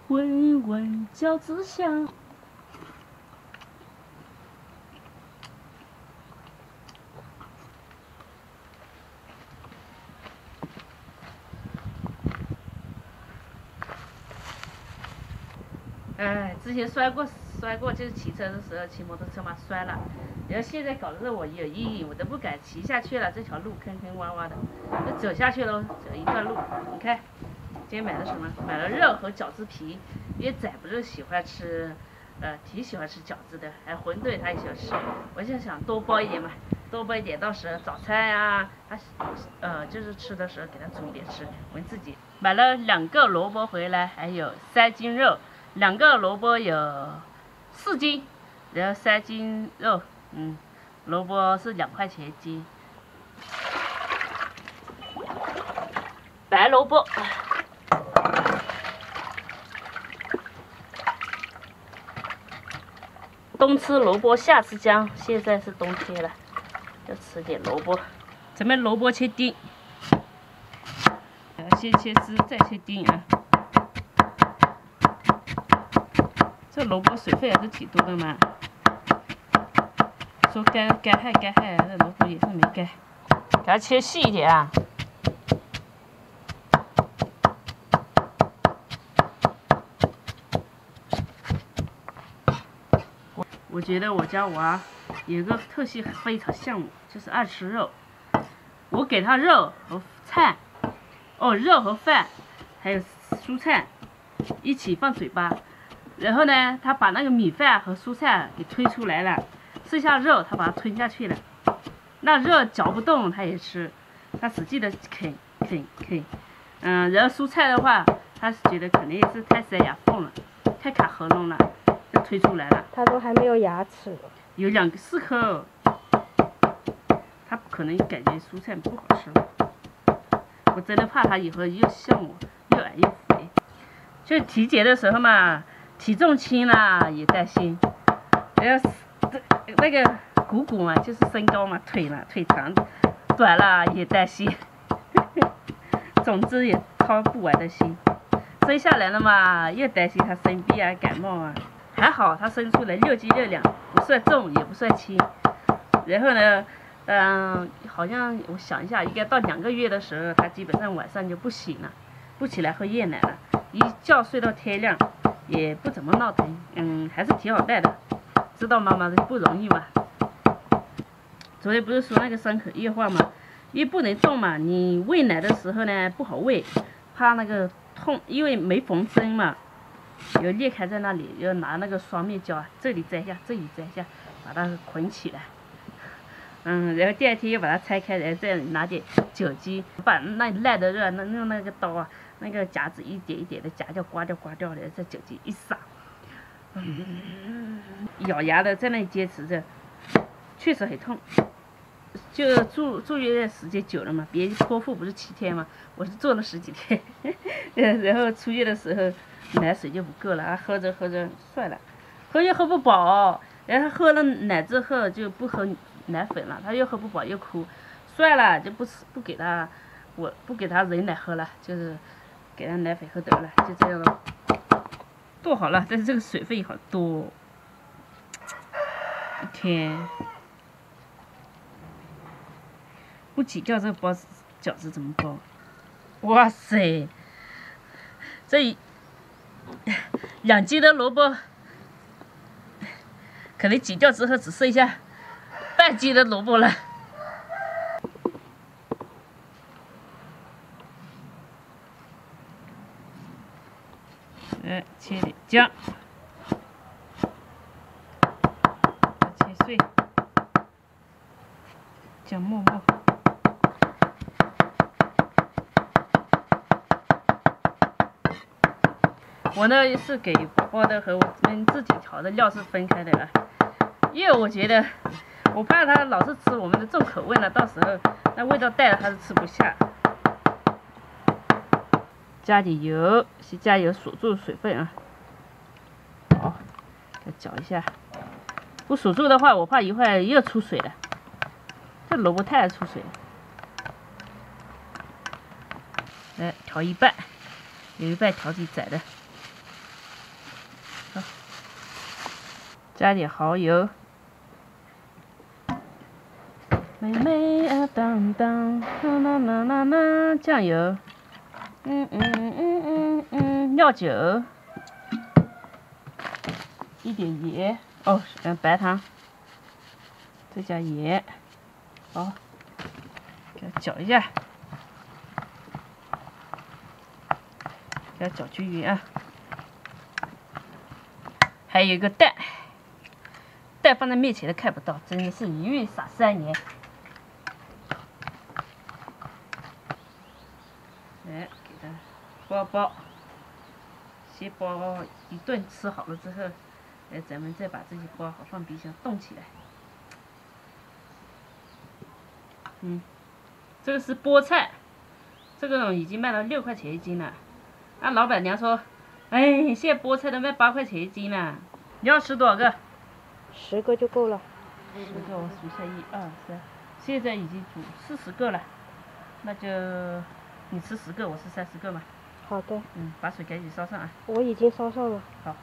闻闻饺子香。哎，之前摔过，就是骑车的时候，骑摩托车嘛摔了，然后现在搞得我有阴影，我都不敢骑下去了。这条路坑坑洼洼的，就走下去喽，走一段路。你看，今天买了什么？买了肉和饺子皮，因为仔不是喜欢吃，挺喜欢吃饺子的，还馄饨他也喜欢吃，我就想多包一点嘛，多包一点，到时候早餐呀，他就是吃的时候给他煮一点吃。我们自己买了2个萝卜回来，还有3斤肉。2个萝卜有4斤，然后3斤肉，萝卜是2块钱一斤。白萝卜，冬吃萝卜夏吃姜，现在是冬天了，要吃点萝卜。咱们萝卜切丁，先切丝，再切丁啊。这萝卜水分还是挺多的嘛。说干害，这萝卜也是没干，给它切细一点啊。我觉得我家娃有一个特性非常像我，就是爱吃肉。我给他肉和菜，肉和饭，还有蔬菜一起放嘴巴。然后呢，他把那个米饭和蔬菜给推出来了，剩下肉他把它吞下去了。那肉嚼不动他也吃，他使劲的啃。然后蔬菜的话，他是觉得可能也是太塞牙缝了，太卡喉咙了，就推出来了。他说还没有牙齿。有4颗，他可能感觉蔬菜不好吃了。我真的怕他以后又像我，又矮又肥。就体检的时候嘛。体重轻了也担心，然后那个股嘛，就是身高嘛，腿长短了也担心，总之也操不完的心。生下来了嘛，又担心他生病啊、感冒啊。还好他生出来6斤6两，不算重也不算轻。然后呢，好像我想一下，应该到2个月的时候，他基本上晚上就不醒了，不起来喝夜奶了，一觉睡到天亮。也不怎么闹腾，还是挺好带的。知道妈妈的不容易嘛。昨天不是说那个伤口硬化嘛，因为不能动嘛，你喂奶的时候呢不好喂，怕那个痛，因为没缝针嘛，有裂开在那里，要拿那个双面胶啊，这里摘一下，这里摘一下，把它捆起来。然后第2天又把它拆开，然后再拿点酒精，把那烂的肉用那个刀啊。那个夹子一点一点的夹掉，刮掉，然后再酒精一撒，咬牙的在那里坚持着，确实很痛。就住院的时间久了嘛，别人剖腹不是7天嘛，我是做了10几天，然后出院的时候奶水就不够了，喝着算了，喝又喝不饱，然后他喝了奶之后就不喝奶粉了，他又喝不饱又哭，算了就不给他，我不给他人奶喝了，就是给他奶粉喝得了，就这样了，做好了，但是这个水分好多，天，不挤掉这个包饺子怎么包？哇塞，这2斤的萝卜，可能挤掉之后只剩下半斤的萝卜了。切点姜，切碎，姜末。我呢是给宝宝的和我们自己调的料是分开的了，因为我觉得我怕他老是吃我们的重口味了，到时候那味道带了他是吃不下。加点油，先加油锁住水分啊。好，再搅一下。不锁住的话，我怕一会儿又出水了。这萝卜太爱出水了。来调一半，有一半调自己宰的。加点蚝油。妹妹啊，当当，啦啦啦啦啦，酱油，料酒，一点盐，哦，白糖，再加盐，好，给它搅一下，给它搅均匀啊。还有一个蛋，蛋放在面前都看不到，真的是一孕傻3年。来，给它包包，先包一顿吃好了之后，咱们再把这些包好放冰箱冻起来。这个是菠菜，这个已经卖到6块钱一斤了。俺老板娘说，哎，现在菠菜都卖8块钱一斤了。你要吃多少个？10个就够了。10个，我数一下，1、2、3，现在已经煮40个了，那就你吃10个，我吃30个嘛。好的。把水赶紧烧上啊。我已经烧上了。好。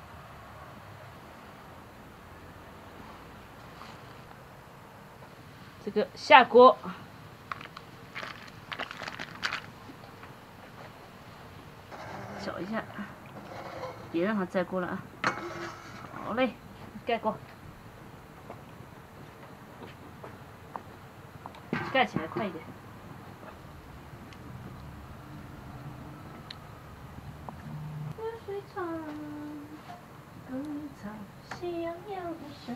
这个下锅。搅一下，别让它粘锅了啊！好嘞，盖锅，盖起来快一点。水床，喜洋洋的声，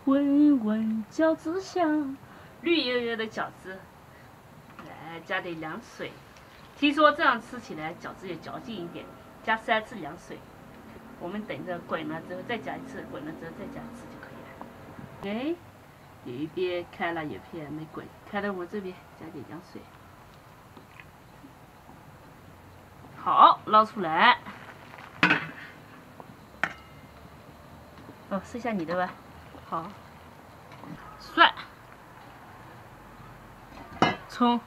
闻闻饺子香，绿油油的饺子，来加点凉水。听说这样吃起来饺子也嚼劲一点，加3次凉水。我们等着滚了之后再加1次，滚了之后再加1次就可以了。哎，有一边开了，有一边没滚，开到我这边加点凉水。好，捞出来。哦，剩下你的吧。好。蒜、葱。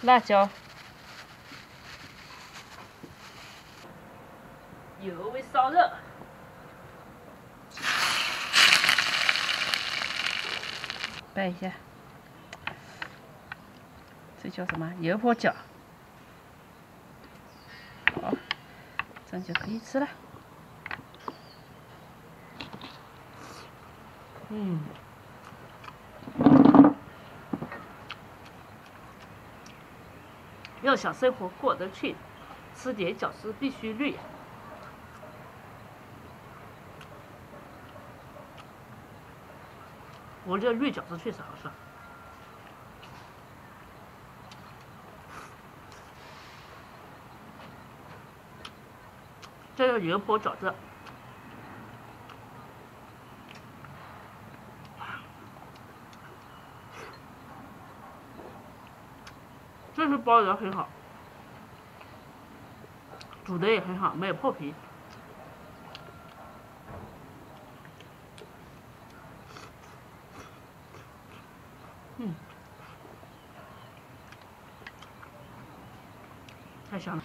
辣椒，油煨烧热，拌一下，这叫什么？油泼饺。好，这样就可以吃了。要想生活过得去，吃点饺子必须绿。我这绿饺子确实好吃。这是油泼饺子。这是包的很好，煮的也很好，没有破皮。太香了。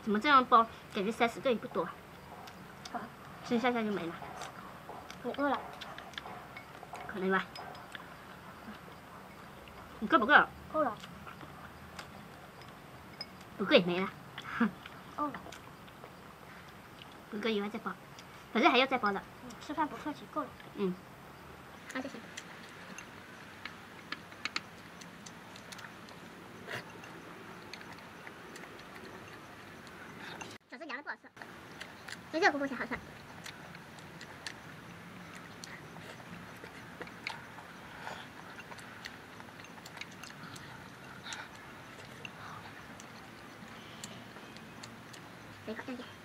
怎么这样包？感觉30个也不多。好，吃下就没了。你饿了？可能吧。你够不够？够了。不够也没了。够了。不够以后再包，反正还要再包的。吃饭不客气，够了。那就行。饺子凉了不好吃，热乎乎才好吃。水果酱酱。